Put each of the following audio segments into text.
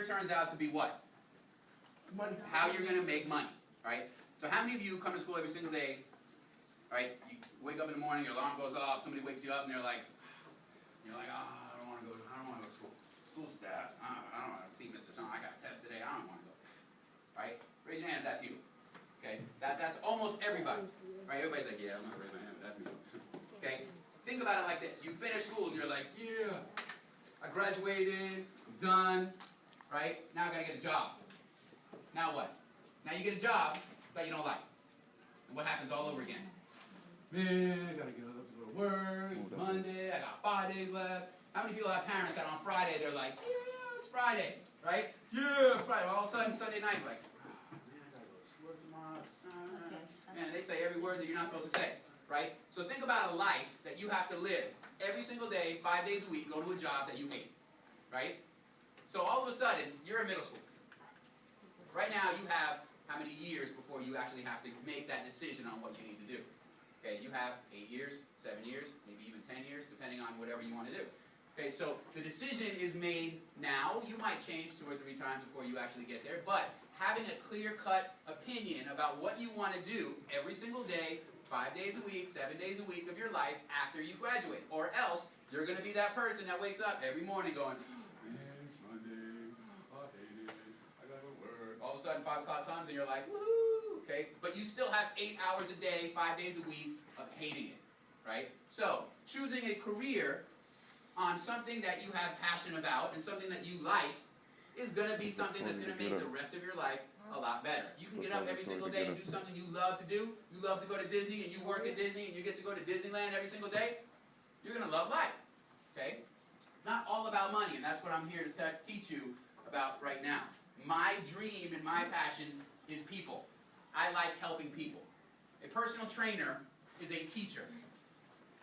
career turns out to be what? Money. How you're going to make money, right? So how many of you come to school every single day, right? You wake up in the morning, your alarm goes off, somebody wakes you up, and you're like, oh, I don't want to go to school. School staff, I don't want to see Mr. Son, I got a test today, I don't want to go. Right? Raise your hand if that's you. Okay? That's almost everybody. Right? Everybody's like, yeah, I'm not raising my hand, but that's me. Okay? Think about it like this. You finish school and you're like, yeah, I graduated, I'm done, right? Now I gotta get a job. Now what? Now you get a job that you don't like. And what happens all over again? Man, I gotta get up to go to work, it's Monday, I got 5 days left. How many people have parents that on Friday they're like, yeah, it's Friday, right? Yeah, Friday. All of a sudden, Sunday night, like, oh, man, I gotta go to work tomorrow. Man, they say every word that you're not supposed to say, right? So think about a life that you have to live every single day, 5 days a week, go to a job that you hate, right? So all of a sudden, you're in middle school. Right now, you have how many years before you actually have to make that decision on what you need to do? Okay, you have 8 years, 7 years, maybe even 10 years, depending on whatever you want to do. Okay, so the decision is made now. You might change 2 or 3 times before you actually get there, but having a clear-cut opinion about what you want to do every single day, 5 days a week, 7 days a week of your life after you graduate. Or else, you're going to be that person that wakes up every morning going, man, it's Monday, I hate it, I got to work. All of a sudden, 5 o'clock comes and you're like, woohoo, okay? But you still have 8 hours a day, 5 days a week of hating it, right? So, choosing a career on something that you have passion about and something that you like is going to be something that's going to make the rest of your life a lot better. You can get up every single day and do something you love to do. You love to go to Disney and you work at Disney and you get to go to Disneyland every single day. You're going to love life. Okay? It's not all about money, and that's what I'm here to teach you about right now. My dream and my passion is people. I like helping people. A personal trainer is a teacher.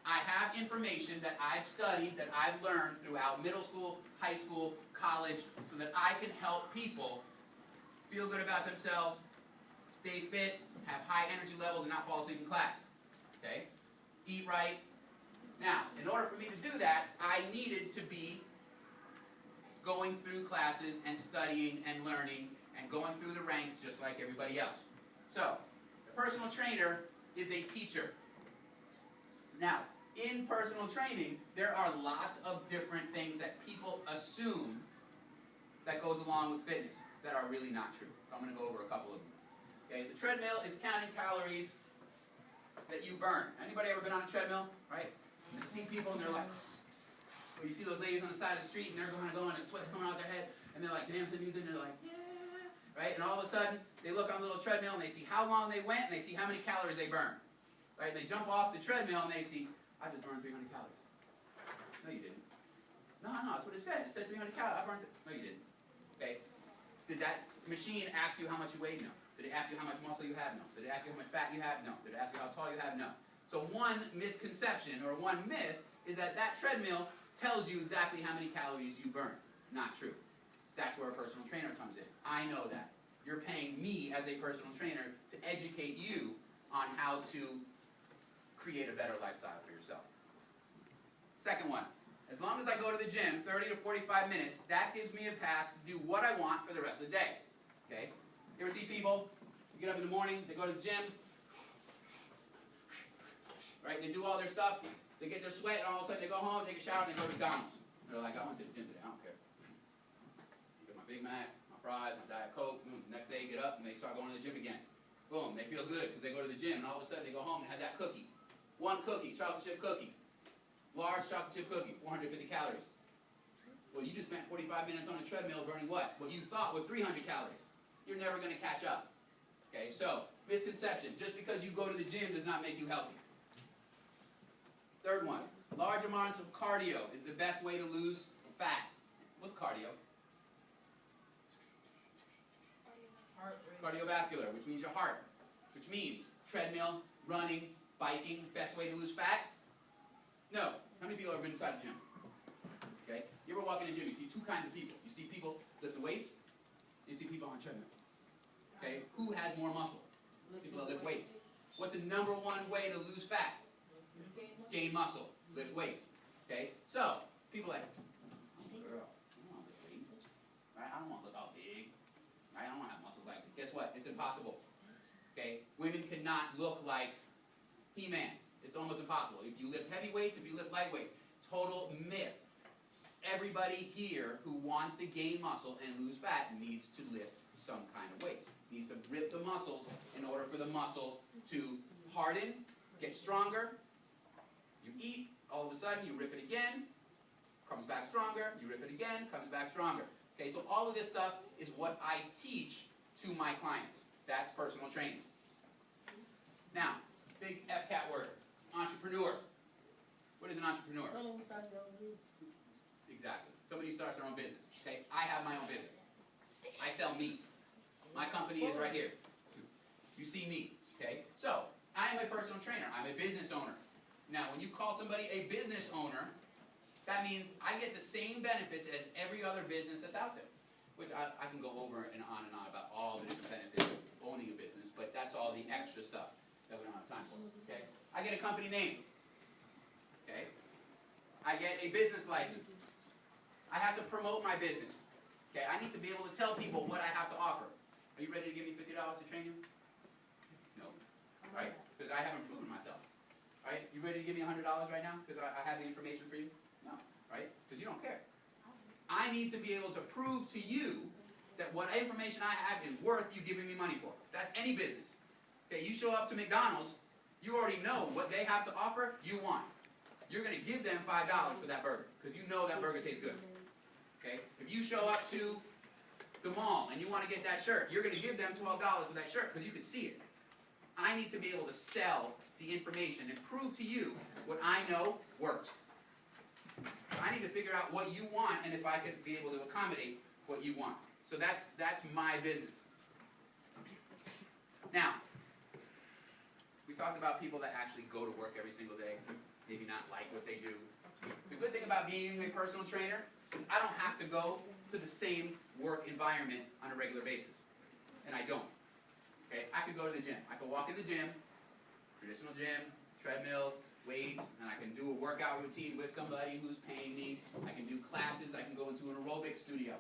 I have information that I've studied, that I've learned throughout middle school, high school, college, so that I can help people feel good about themselves, stay fit, have high energy levels, and not fall asleep in class. Okay? Eat right. Now, in order for me to do that, I needed to be going through classes and studying and learning and going through the ranks just like everybody else. So, the personal trainer is a teacher. Now, in personal training, there are lots of different things that people assume that goes along with fitness that are really not true. So I'm going to go over a couple of them. Okay, the treadmill is counting calories that you burn. Anybody ever been on a treadmill, right? You see people and they're like, or you see those ladies on the side of the street and they're going and the sweat's coming out their head and they're like dancing to the music and they're like, yeah, right? And all of a sudden, they look on the little treadmill and they see how long they went and they see how many calories they burned. Right? They jump off the treadmill and they see, I just burned 300 calories. No, you didn't. No, that's what it said. It said 300 calories. I burned it. No, you didn't. Okay? Did that machine ask you how much you weighed? No. Did it ask you how much muscle you have? No. Did it ask you how much fat you have? No. Did it ask you how tall you have? No. So one misconception or one myth is that that treadmill tells you exactly how many calories you burn. Not true. That's where a personal trainer comes in. I know that. You're paying me as a personal trainer to educate you on how to create a better lifestyle for yourself. Second one, as long as I go to the gym 30 to 45 minutes, that gives me a pass to do what I want for the rest of the day. Okay? You ever see people, you get up in the morning, they go to the gym, right? They do all their stuff, they get their sweat, and all of a sudden they go home, take a shower, and they go to McDonald's. They're like, I went to the gym today, I don't care. Get my Big Mac, my fries, my Diet Coke, boom. The next day they get up and they start going to the gym again. Boom, they feel good because they go to the gym, and all of a sudden they go home and have that cookie. One cookie, chocolate chip cookie. Large chocolate chip cookie, 450 calories. Well, you just spent 45 minutes on a treadmill burning what? What you thought was 300 calories. You're never going to catch up. Okay, so, misconception. Just because you go to the gym does not make you healthy. Third one, large amounts of cardio is the best way to lose fat. What's cardio? Cardiovascular, which means your heart. Which means treadmill, running, biking, best way to lose fat? No. How many people have been inside the gym? Okay? You ever walk in the gym, you see two kinds of people. You see people lifting weights, you see people on a treadmill. Okay? Who has more muscle? People that lift weights. What's the #1 way to lose fat? Gain muscle. Lift weights. Okay? So, people like, girl, I don't want to lift weights. Right? I don't want to look big. I don't want to have muscles like that. Guess what? It's impossible. Okay? Women cannot look like He-Man. It's almost impossible. If you lift heavy weights, if you lift light weights, total myth. Everybody here who wants to gain muscle and lose fat needs to lift some kind of weight. Needs to rip the muscles in order for the muscle to harden, get stronger. You eat, all of a sudden you rip it again, comes back stronger, you rip it again, comes back stronger. Okay, so all of this stuff is what I teach to my clients. That's personal training. Now, big FCAT word, entrepreneur. What is an entrepreneur? Someone starts their own business. Exactly. Somebody starts their own business. Okay, I have my own business. I sell meat. My company is right here. You see meat. Okay, so I am a personal trainer. I'm a business owner. Now, when you call somebody a business owner, that means I get the same benefits as every other business that's out there. Which I can go over and on about all the different benefits of owning a business, but that's all the extra stuff that we don't have time for. Okay, I get a company name. Okay, I get a business license. I have to promote my business. Okay, I need to be able to tell people what I have to offer. Are you ready to give me $50 to train you? No. Right? Because I haven't proven myself. Right? You ready to give me $100 right now? Because I have the information for you? No. Right? Because you don't care. I need to be able to prove to you that what information I have is worth you giving me money for. That's any business. Okay, you show up to McDonald's, you already know what they have to offer, you want. You're going to give them $5 for that burger because you know that burger tastes good. Okay? If you show up to the mall and you want to get that shirt, you're going to give them $12 for that shirt because you can see it. I need to be able to sell the information and prove to you what I know works. I need to figure out what you want and if I could be able to accommodate what you want. So that's my business. Now, we talked about people that actually go to work every single day, maybe not like what they do. The good thing about being a personal trainer is I don't have to go to the same work environment on a regular basis. And I don't. Okay? I could go to the gym. I could walk in the gym, traditional gym, treadmills, weights, and I can do a workout routine with somebody who's paying me. I can do classes. I can go into an aerobic studio.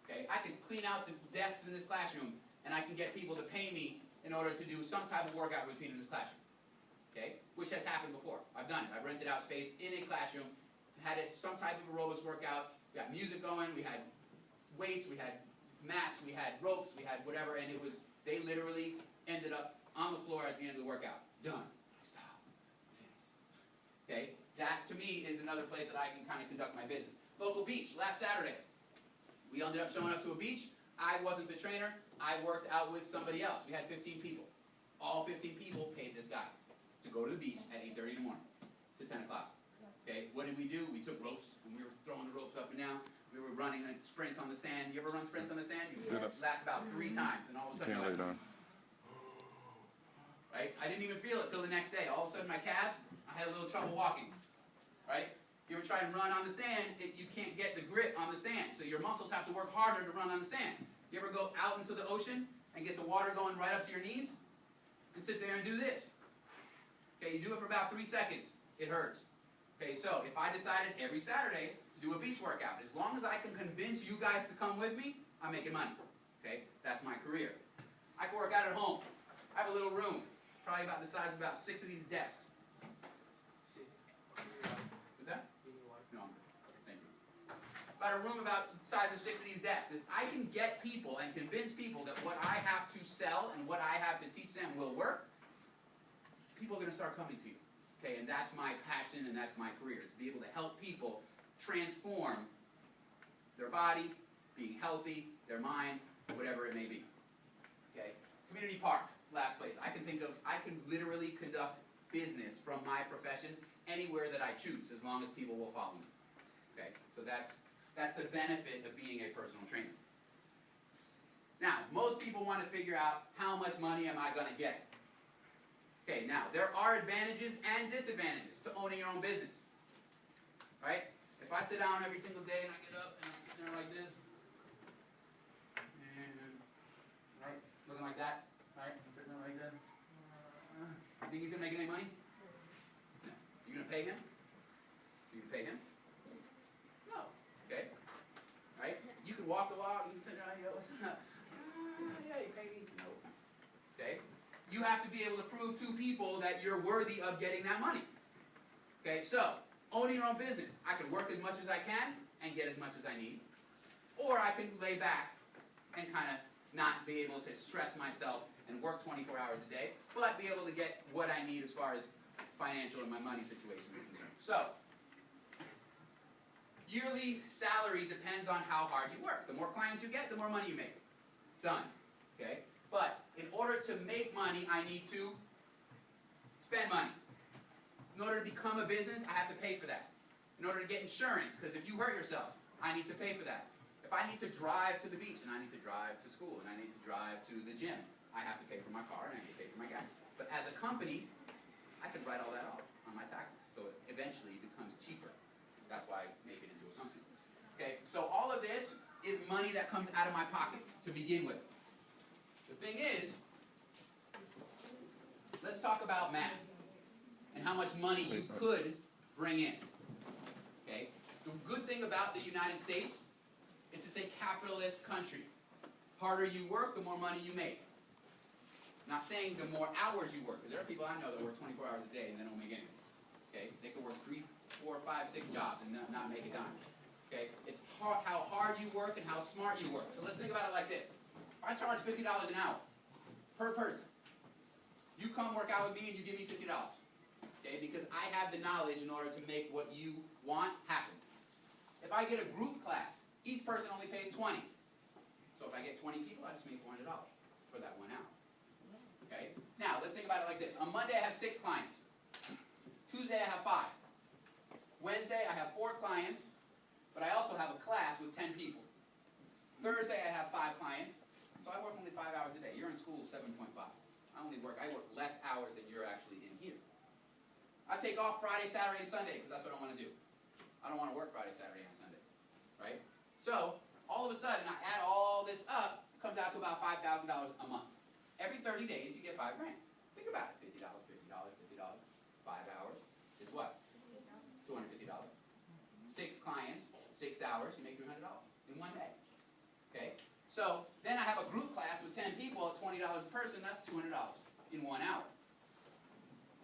Okay? I can clean out the desks in this classroom, and I can get people to pay me in order to do some type of workout routine in this classroom. Okay? Which has happened before. I've done it. I've rented out space in a classroom, had it some type of aerobics workout. We got music going. We had weights. We had mats. We had ropes. We had whatever, and it was. They literally ended up on the floor at the end of the workout. Done. Stop. Finish. Okay? That, to me, is another place that I can kind of conduct my business. Local beach, last Saturday. We ended up showing up to a beach. I wasn't the trainer. I worked out with somebody else. We had 15 people. All 15 people paid this guy to go to the beach at 8:30 in the morning to 10 o'clock. Okay? What did we do? We took ropes, and we were throwing the ropes up and down. We were running sprints on the sand. You ever run sprints on the sand? You last about 3 times, and all of a sudden you're like, right? I didn't even feel it till the next day. All of a sudden my calves, I had a little trouble walking. Right? You ever try and run on the sand, you can't get the grip on the sand, so your muscles have to work harder to run on the sand. You ever go out into the ocean and get the water going right up to your knees? And sit there and do this. Okay, you do it for about 3 seconds. It hurts. Okay, so if I decided every Saturday to do a beach workout, as long as I can convince you guys to come with me, I'm making money. Okay, that's my career. I can work out at home. I have a little room, probably about the size of about 6 of these desks. What's that? No, I'm good. Thank you. About a room about the size of 6 of these desks. If I can get people and convince people that what I have to sell and what I have to teach them will work, people are going to start coming to you. Okay, and that's my passion and that's my career, is to be able to help people transform their body, being healthy, their mind, whatever it may be. Okay, community park, last place. I can literally conduct business from my profession anywhere that I choose, as long as people will follow me. Okay, so that's the benefit of being a personal trainer. Now, most people want to figure out how much money am I going to get. Okay, now, there are advantages and disadvantages to owning your own business. Right? If I sit down every single day and I get up and I'm sitting there like this, and, right, looking like that, right, I'm sitting there like that, you think he's going to make any money? No. You going to pay him? You can pay him? No. Okay? Right? You can walk the walk, you can sit there and go, you have to be able to prove to people that you're worthy of getting that money. Okay, so, owning your own business. I can work as much as I can and get as much as I need. Or I can lay back and kind of not be able to stress myself and work 24 hours a day, but be able to get what I need as far as financial and my money situation is concerned. So, yearly salary depends on how hard you work. The more clients you get, the more money you make. Done. Okay? But in order to make money, I need to spend money. In order to become a business, I have to pay for that. In order to get insurance, because if you hurt yourself, I need to pay for that. If I need to drive to the beach, and I need to drive to school, and I need to drive to the gym, I have to pay for my car, and I have to pay for my gas. But as a company, I can write all that off on my taxes. So it eventually becomes cheaper. That's why I make it into a company. Okay, so all of this is money that comes out of my pocket to begin with. The thing is, let's talk about math and how much money you could bring in. Okay, the good thing about the United States is it's a capitalist country. Harder you work, the more money you make. Not saying the more hours you work, because there are people I know that work 24 hours a day and they don't make any. Okay, they could work 3, 4, 5, 6 jobs and not make a dime. Okay, it's how hard you work and how smart you work. So let's think about it like this. If I charge $50 an hour per person, you come work out with me and you give me $50. Okay, because I have the knowledge in order to make what you want happen. If I get a group class, each person only pays $20. So if I get 20 people, I just made $400 for that 1 hour. Okay? Now, let's think about it like this. On Monday, I have 6 clients. Tuesday, I have 5. Wednesday, I have 4 clients, but I also have a class with 10 people. Thursday, I have 5 clients, so I work only 5 hours a day. You're in school 7.5. I work less hours than you're actually in here. I take off Friday, Saturday, and Sunday, because that's what I want to do. I don't want to work Friday, Saturday, and Sunday. Right? So, all of a sudden, I add all this up, it comes out to about $5,000 a month. Every 30 days, you get $5 grand. Think about it. $50, $50, $50. 5 hours is what? $250. 6 clients, 6 hours, you make $300 in 1 day. Okay? So, then I have a group class with 10 people at $20 a person, that's $200 in 1 hour.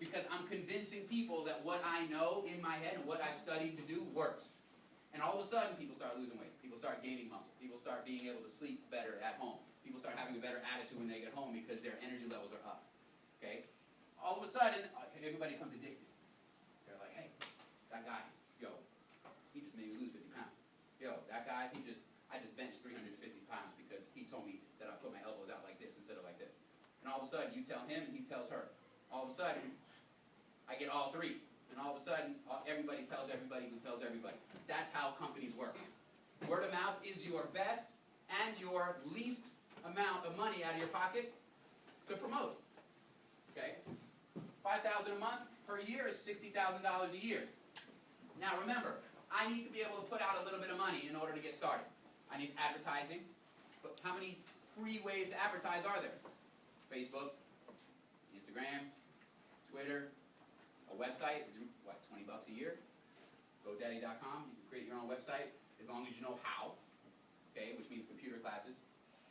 Because I'm convincing people that what I know in my head and what I studied to do works. And all of a sudden, people start losing weight. People start gaining muscle. People start being able to sleep better at home. People start having a better attitude when they get home because their energy levels are up. Okay? All of a sudden, everybody becomes addicted. They're like, hey, that guy, yo, he just made me lose 50 pounds. Yo, that guy, I just benched 350 pounds because he told me that I put my elbows out like this instead of like this. And all of a sudden, you tell him, he tells her. All of a sudden, I get all 3. And all of a sudden, everybody tells everybody who tells everybody. That's how companies work. Word of mouth is your best and your least amount of money out of your pocket to promote. Okay? $5,000 a month per year is $60,000 a year. Now remember, I need to be able to put out a little bit of money in order to get started. I need advertising. But how many free ways to advertise are there? Facebook, Instagram, Twitter, a website is what, 20 bucks a year? GoDaddy.com, you can create your own website as long as you know how, okay, which means computer classes.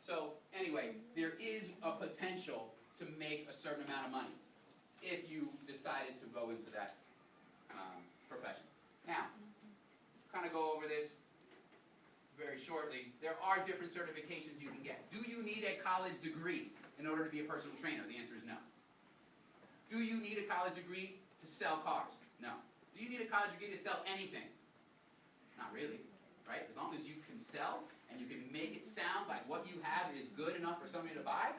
So anyway, there is a potential to make a certain amount of money if you decided to go into that profession. Now, kind of go over this very shortly. There are different certifications you can get. Do you need a college degree in order to be a personal trainer? The answer is no. Do you need a college degree to sell cars? No. Do you need a college degree to sell anything? Not really, right? As long as you can sell and you can make it sound like what you have is good enough for somebody to buy,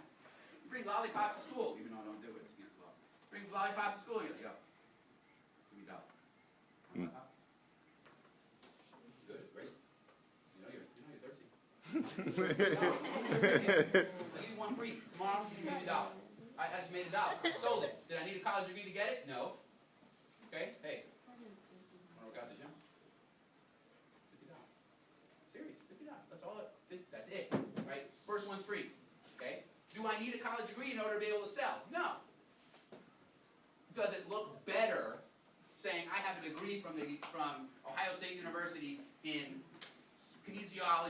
you bring lollipops to school, even though I don't do it, it's against the law. Bring lollipops to school, and you're like, yo, give me $1. Good, it's great. You know you're thirsty. I'll give you 1 free. Tomorrow, you give me $1. I just made $1. I sold it. Did I need a college degree to get it? No. Okay? Hey. Want to work out at the gym? $50. Serious, $50. That's all that's it. Right? First one's free. Okay? Do I need a college degree in order to be able to sell? No. Does it look better saying I have a degree from Ohio State University in kinesiology